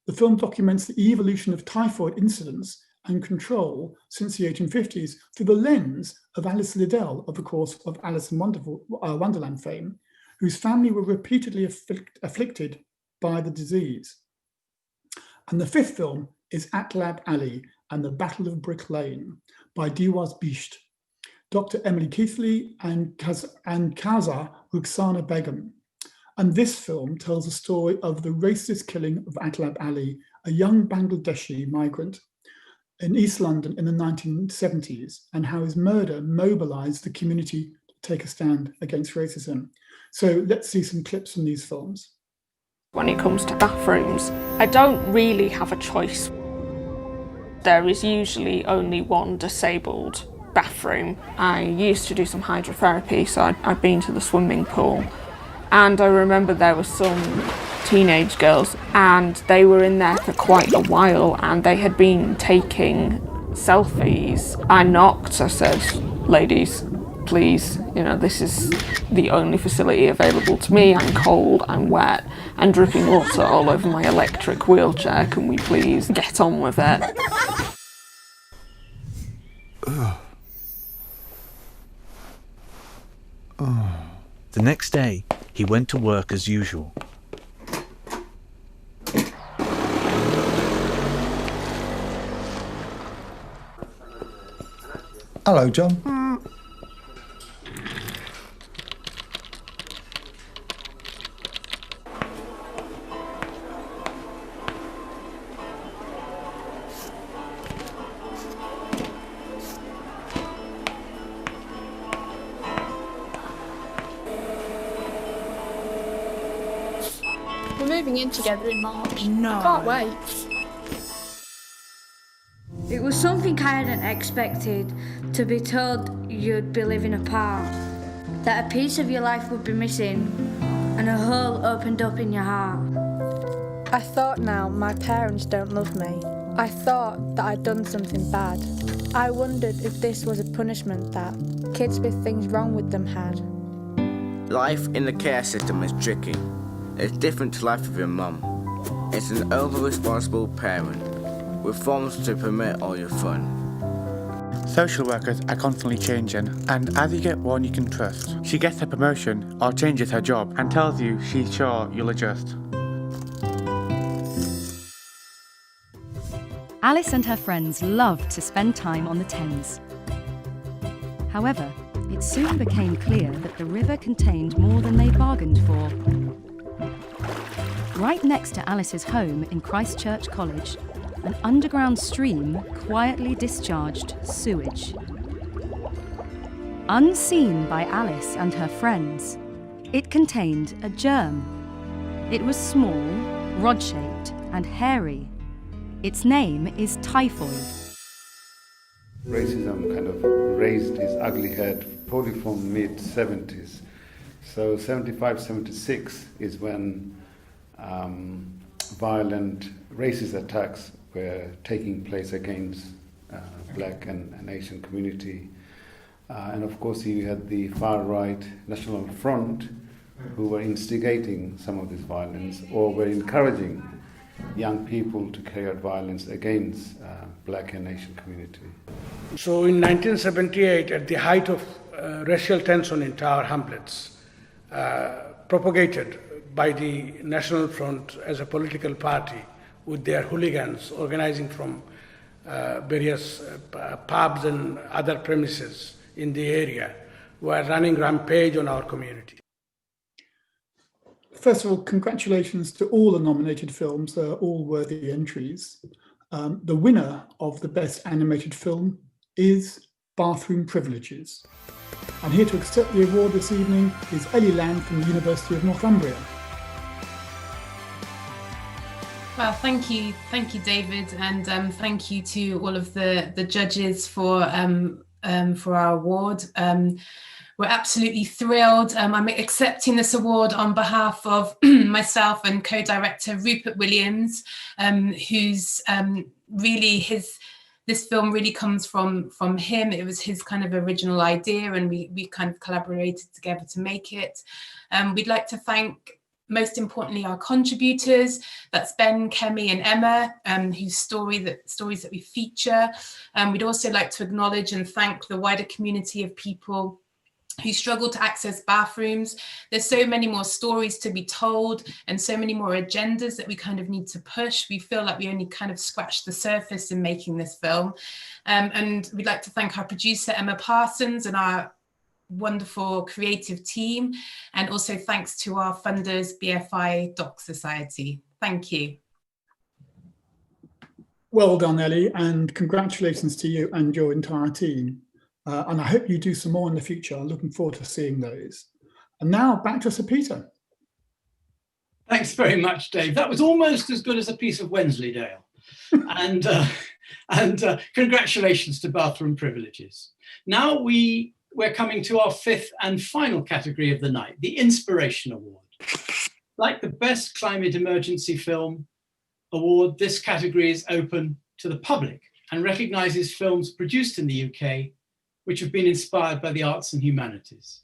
[SPEAKER 21] The film documents the evolution of typhoid incidence and control since the 1850s through the lens of Alice Liddell, of course, of Alice in Wonderland fame, whose family were repeatedly afflicted by the disease. And the fifth film is Atlab Ali and the Battle of Brick Lane by Diwaz Bisht, Dr. Emily Keithley, and Kaza Rukhsana Begum. And this film tells the story of the racist killing of Atlab Ali, a young Bangladeshi migrant in East London in the 1970s, and how his murder mobilized the community to take a stand against racism. So let's see some clips from these films.
[SPEAKER 22] When it comes to bathrooms, I don't really have a choice. There is usually only one disabled bathroom. I used to do some hydrotherapy, so I'd been to the swimming pool. And I remember there were some teenage girls and they were in there for quite a while and they had been taking selfies. I knocked, I said, ladies, please, this is the only facility available to me. I'm cold, I'm wet, and dripping water all over my electric wheelchair. Can we please get on with it?
[SPEAKER 23] The next day, he went to work as usual.
[SPEAKER 24] Hello, John.
[SPEAKER 25] We're moving in together in March.
[SPEAKER 26] No.
[SPEAKER 25] I can't wait.
[SPEAKER 26] It was something I hadn't expected, to be told you'd be living apart, that a piece of your life would be missing. and a hole opened up in your heart.
[SPEAKER 1] I thought now my parents don't love me. I thought that I'd done something bad. I wondered if this was a punishment that kids with things wrong with them had.
[SPEAKER 4] Life in the care system is tricky. It's different to life with your mum. It's an over-responsible parent with forms to permit all your fun.
[SPEAKER 6] Social workers are constantly changing, and as you get one you can trust, she gets a promotion or changes her job and tells you she's sure you'll adjust.
[SPEAKER 9] Alice and her friends loved to spend time on the Thames. However, it soon became clear that the river contained more than they bargained for. Right next to Alice's home in Christchurch College, an underground stream quietly discharged sewage. Unseen by Alice and her friends, it contained a germ. It was small, rod-shaped, and hairy. Its name is typhoid.
[SPEAKER 10] Racism kind of raised its ugly head probably from mid-70s. So 75, 76 is when violent racist attacks were taking place against Black and Asian community. And of course you had the far-right National Front who were instigating some of this violence or were encouraging young people to carry out violence against Black and Asian community.
[SPEAKER 24] So in 1978, at the height of racial tension in Tower Hamlets, propagated by the National Front as a political party with their hooligans organizing from various pubs and other premises in the area, were running rampage on our community.
[SPEAKER 21] First of all, congratulations to all the nominated films. They're all worthy entries. The winner of the Best Animated Film is Bathroom Privileges. And here to accept the award this evening is Ellie Lamb from the University of Northumbria.
[SPEAKER 27] Well, thank you, David, and thank you to all of the judges for our award. We're absolutely thrilled. I'm accepting this award on behalf of myself and co-director Rupert Williams, who's really this film really comes from him. It was his kind of original idea, and we kind of collaborated together to make it. We'd like to thank, most importantly, our contributors. That's Ben, Kemi, and Emma, whose stories that we feature. We'd also like to acknowledge and thank the wider community of people who struggle to access bathrooms. There's so many more stories to be told and so many more agendas that we kind of need to push. We feel like we only kind of scratched the surface in making this film. And we'd like to thank our producer, Emma Parsons, and our wonderful creative team. And also thanks to our funders, BFI Doc Society. Thank you.
[SPEAKER 21] Well done, Ellie, and congratulations to you and your entire team. And I hope you do some more in the future. I'm looking forward to seeing those. And now back to Sir Peter.
[SPEAKER 2] Thanks very much, Dave. That was almost as good as a piece of Wensleydale. and congratulations to Bathroom Privileges. Now we're coming to our fifth and final category of the night, the Inspiration Award. Like the Best Climate Emergency Film Award, this category is open to the public and recognises films produced in the UK which have been inspired by the arts and humanities.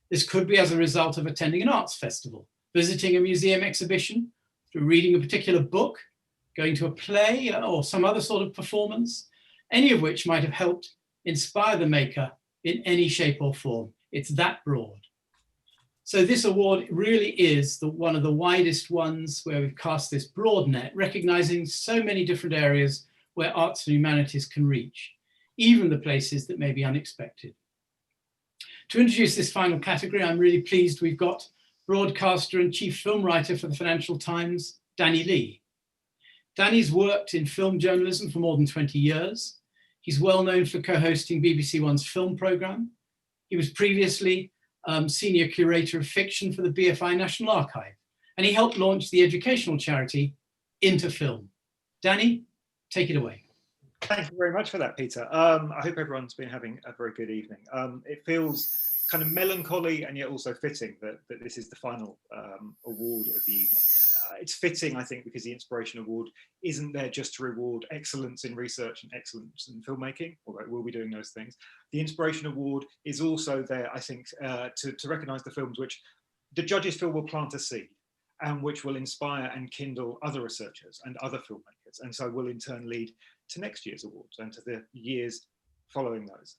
[SPEAKER 2] This could be as a result of attending an arts festival, visiting a museum exhibition, through reading a particular book, going to a play or some other sort of performance, any of which might have helped inspire the maker in any shape or form. It's that broad. So this award really is one of the widest ones where we've cast this broad net, recognizing so many different areas where arts and humanities can reach, even the places that may be unexpected. To introduce this final category, I'm really pleased we've got broadcaster and chief film writer for the Financial Times, Danny Lee. Danny's worked in film journalism for more than 20 years. He's well known for co-hosting BBC One's film programme. He was previously senior curator of fiction for the BFI National Archive, and he helped launch the educational charity Into Film. Danny, take it away.
[SPEAKER 28] Thank you very much for that, Peter. I hope everyone's been having a very good evening. It feels
[SPEAKER 3] kind of melancholy and yet also fitting that this is the final award of the evening. It's fitting, I think, because the Inspiration Award isn't there just to reward excellence in research and excellence in filmmaking, although we'll be doing those things. The Inspiration Award is also there, I think, to recognise the films which the judges feel will plant a seed and which will inspire and kindle other researchers and other filmmakers, and so will in turn lead to next year's awards and to the years following those.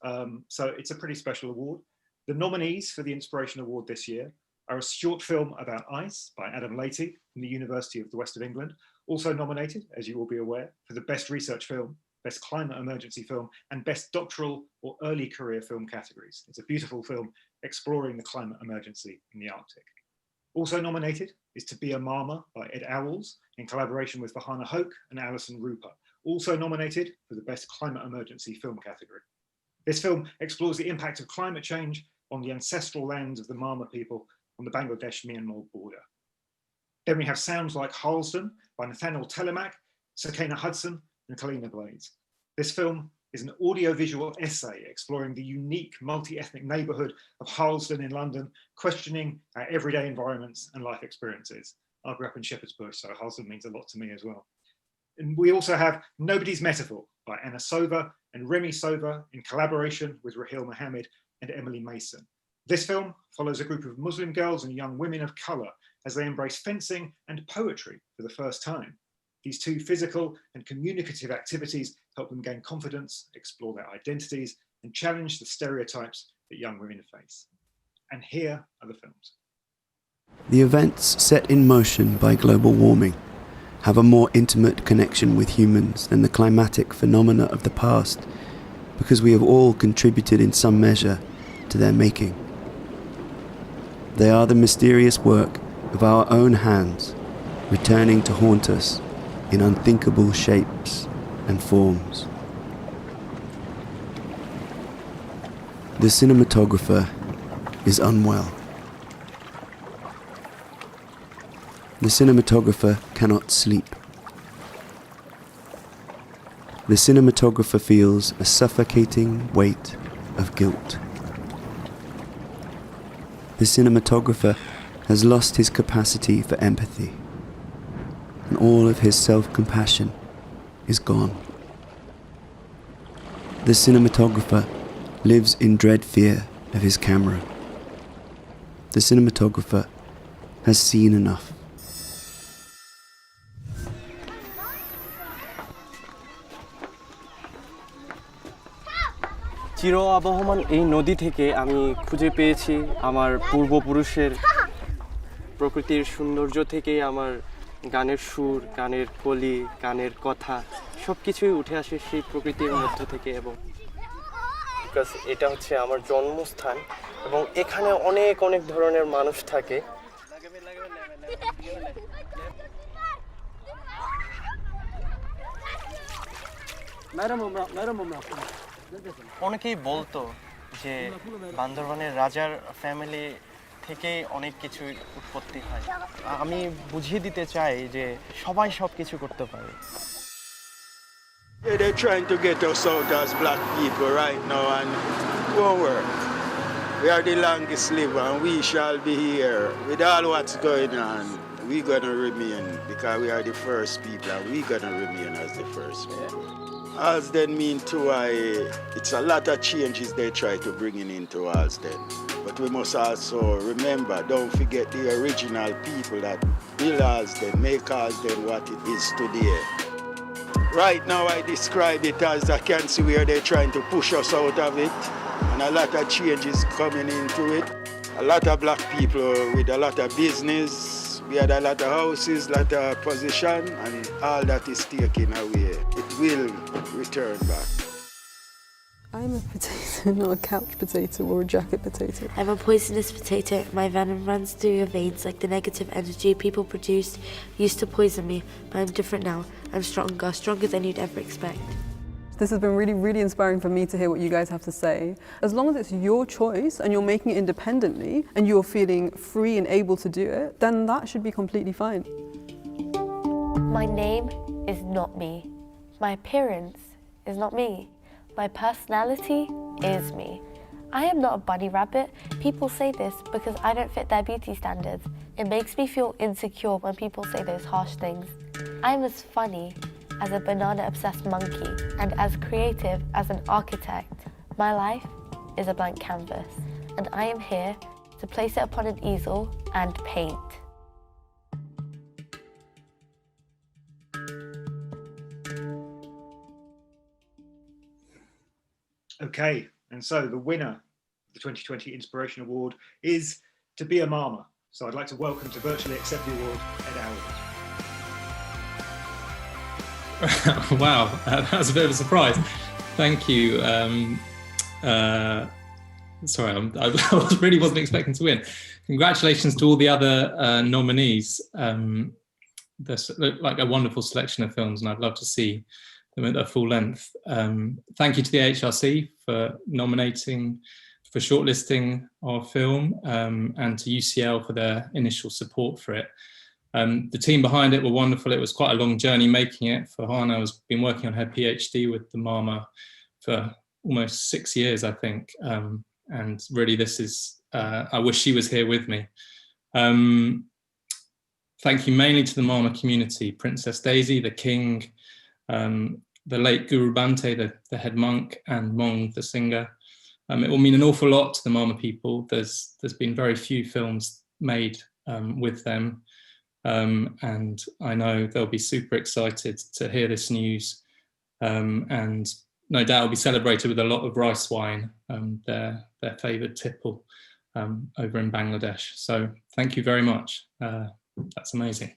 [SPEAKER 3] So it's a pretty special award. The nominees for the Inspiration Award this year are a short film about ice by Adam Latey from the University of the West of England, also nominated, as you will be aware, for the Best Research Film, Best Climate Emergency Film, and Best Doctoral or Early Career Film categories. It's a beautiful film exploring the climate emergency in the Arctic. Also nominated is To Be a Mama by Ed Owls in collaboration with Vahana Hoke and Alison Rooper, also nominated for the Best Climate Emergency Film category. This film explores the impact of climate change on the ancestral lands of the Mama people on the Bangladesh-Myanmar border. Then we have Sounds Like Harlesden by Nathaniel Telemack, Sakina Hudson and Kalina Blades. This film is an audiovisual essay exploring the unique multi-ethnic neighbourhood of Harlesden in London, questioning our everyday environments and life experiences. I grew up in Shepherd's Bush, so Harlesden means a lot to me as well. And we also have Nobody's Metaphor by Anna Sova and Remy Sova in collaboration with Rahil Mohammed and Emily Mason. This film follows a group of Muslim girls and young women of colour as they embrace fencing and poetry for the first time. These two physical and communicative activities help them gain confidence, explore their identities, and challenge the stereotypes that young women face. And here are the films.
[SPEAKER 7] The events set in motion by global warming have a more intimate connection with humans than the climatic phenomena of the past, because we have all contributed in some measure to their making. They are the mysterious work of our own hands, returning to haunt us in unthinkable shapes and forms. The cinematographer is unwell. The cinematographer cannot sleep. The cinematographer feels a suffocating weight of guilt. The cinematographer has lost his capacity for empathy, and all of his self-compassion is gone. The cinematographer lives in dread fear of his camera. The cinematographer has seen enough.
[SPEAKER 5] চির আবহমান এই নদী থেকে আমি খুঁজে পেয়েছি আমার পূর্বপুরুষের প্রকৃতির সৌন্দর্য থেকে আমার গানের সুর, গানের কলি, গানের কথা সবকিছুই উঠে আসে সেই প্রকৃতির মধ্য থেকে এবং বিকজ এটা হচ্ছে আমার জন্মস্থান এবং এখানে অনেক অনেক ধরনের মানুষ থাকে। অনেকেই বলতো যে বান্দরবানের রাজার ফ্যামিলি থেকে অনেক কিছু উৎপত্তি হয়। আমি বুঝিয়ে দিতে চাই যে সবাই সব কিছু করতে পারে।
[SPEAKER 8] They're trying to get us out as black people right now and it won't work. We are the longest lived and we shall be here. With all what's going on, we're gonna remain because we are the first people and we're gonna remain as the first people. Harlesden mean too, it's a lot of changes they try to bring into Harlesden. But we must also remember, don't forget the original people that built Harlesden, make Harlesden what it is today. Right now I describe it as I can see where they're trying to push us out of it. And a lot of changes coming into it. A lot of black people with a lot of business. We had a lot of houses, a lot of position, and all that is taken away. It will return back.
[SPEAKER 11] I'm a potato, not a couch potato or a jacket potato.
[SPEAKER 12] I'm a poisonous potato. My venom runs through your veins like the negative energy people produced used to poison me, but I'm different now. I'm stronger than you'd ever expect.
[SPEAKER 11] This has been really, really inspiring for me to hear what you guys have to say. As long as it's your choice and you're making it independently and you're feeling free and able to do it, then that should be completely fine.
[SPEAKER 13] My name is not me. My appearance is not me. My personality is me. I am not a bunny rabbit. People say this because I don't fit their beauty standards. It makes me feel insecure when people say those harsh things. I am as funny as a banana-obsessed monkey and as creative as an architect. My life is a blank canvas, and I am here to place it upon an easel and paint.
[SPEAKER 3] Okay, and so the winner of the 2020 Inspiration Award is To Be a Mama. So I'd like to welcome to virtually accept the award, Ed Howard.
[SPEAKER 14] Wow, that was a bit of a surprise. Thank you. Sorry, I really wasn't expecting to win. Congratulations to all the other nominees. There's like a wonderful selection of films, and I'd love to see them at their full length. Thank you to the HRC for nominating, for shortlisting our film, and to UCL for their initial support for it. The team behind it were wonderful. It was quite a long journey making it. For Hannah has been working on her PhD with the Mama for almost 6 years, I think. And really this is, I wish she was here with me. Thank you mainly to the Mama community, Princess Daisy, the King, the late Guru Bante, the head monk, and Mong, the singer. It will mean an awful lot to the Mama people. There's been very few films made with them. And I know they'll be super excited to hear this news, and no doubt will be celebrated with a lot of rice wine, their favoured tipple over in Bangladesh. So thank you very much. That's amazing.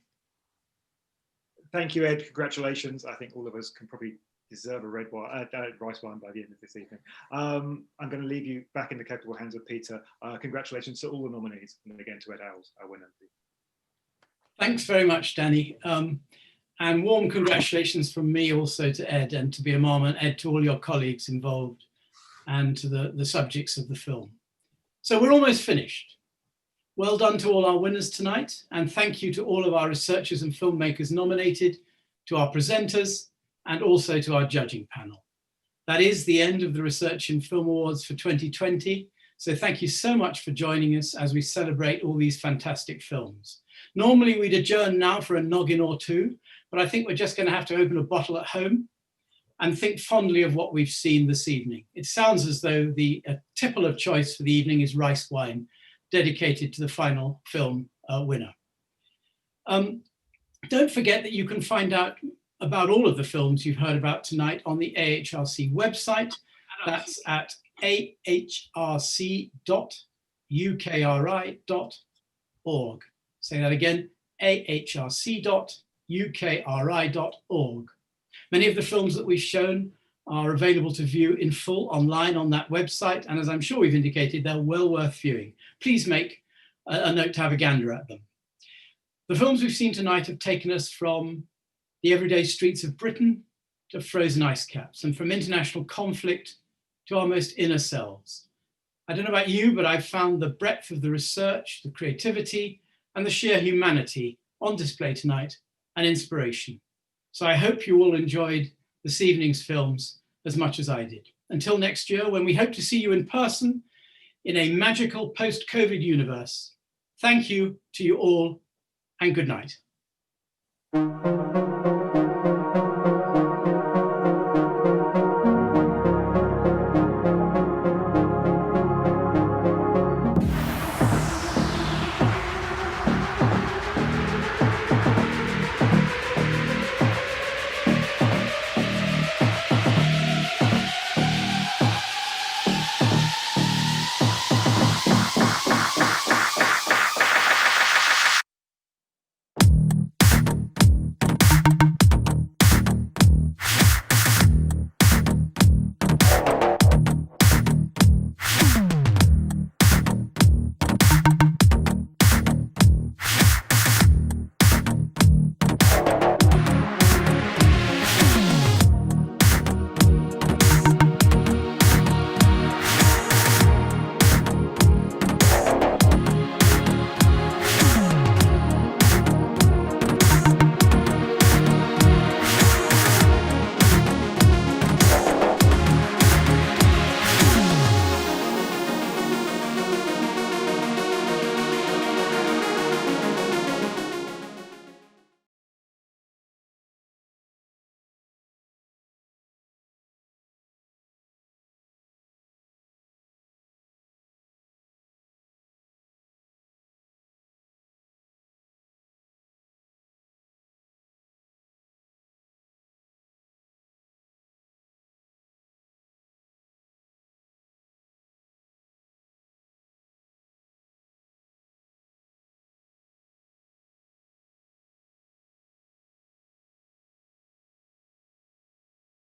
[SPEAKER 3] Thank you, Ed. Congratulations. I think all of us can probably deserve a rice wine by the end of this evening. I'm going to leave you back in the capable hands of Peter. Congratulations to all the nominees, and again to Ed Owls, our winner.
[SPEAKER 2] Thanks very much, Danny. And warm congratulations from me also to Ed and To Be a Mama, and Ed, to all your colleagues involved, and to the subjects of the film. So we're almost finished. Well done to all our winners tonight, and thank you to all of our researchers and filmmakers nominated, to our presenters, and also to our judging panel. That is the end of the Research in Film Awards for 2020. So thank you so much for joining us as we celebrate all these fantastic films. Normally we'd adjourn now for a noggin or two, but I think we're just going to have to open a bottle at home and think fondly of what we've seen this evening. It sounds as though the tipple of choice for the evening is rice wine, dedicated to the final film winner. Don't forget that you can find out about all of the films you've heard about tonight on the AHRC website. That's at ahrc.ukri.org. Say that again, ahrc.ukri.org. Many of the films that we've shown are available to view in full online on that website, and as I'm sure we've indicated, they're well worth viewing. Please make a note to have a gander at them. The films we've seen tonight have taken us from the everyday streets of Britain to frozen ice caps, and from international conflict to our most inner selves. I don't know about you, but I've found the breadth of the research, the creativity, and the sheer humanity on display tonight an inspiration. So I hope you all enjoyed this evening's films as much as I did. Until next year, when we hope to see you in person in a magical post-COVID universe. Thank you to you all, and good night.